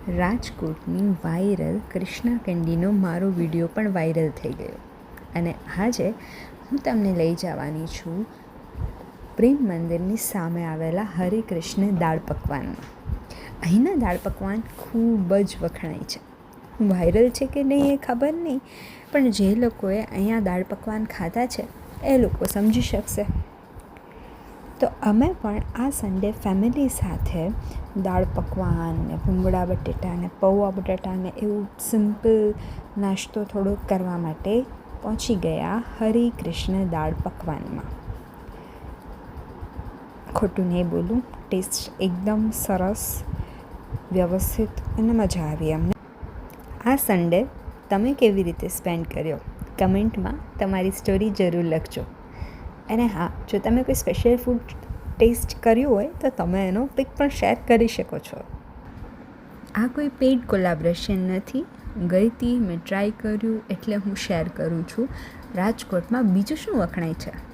રાજકોટની વાયરલ કૃષ્ણા કેન્ડીનો મારો વિડીયો પણ વાયરલ થઈ ગયો અને આજે હું તમને લઈ જવાની છું પ્રેમ મંદિરની સામે આવેલા હરે કૃષ્ણ દાળ પકવાનમાં. અહીંના દાળ પકવાન ખૂબ જ વખણાય છે. વાયરલ છે કે નહીં એ ખબર નહીં, પણ જે લોકોએ અહીંયા દાળ પકવાન ખાધા છે એ લોકો સમજી શકશે. તો અમે પણ આ સન્ડે ફેમિલી સાથે દાળ પકવાન ને ભૂંગળા બટેટા ને પૌવા બટાટા ને એવું સિમ્પલ નાસ્તો થોડો કરવા માટે પહોંચી ગયા હરે કૃષ્ણ દાળ પકવાનમાં. ખોટું નહીં બોલું, ટેસ્ટ એકદમ સરસ, વ્યવસ્થિત અને મજા આવી અમને. આ સન્ડે તમે કેવી રીતે સ્પેન્ડ કર્યો કમેન્ટમાં તમારી સ્ટોરી જરૂર લખજો. અને હા, જો તમે કોઈ સ્પેશિયલ ફૂડ ટેસ્ટ કર્યું હોય તો તમે એનો પિક પણ શેર કરી શકો છો. આ કોઈ પેઇડ કોલાબરેશન નથી. ગઈ હતી, મેં ટ્રાય કર્યું એટલે હું શેર કરું છું. રાજકોટમાં બીજું શું વખણાય છે?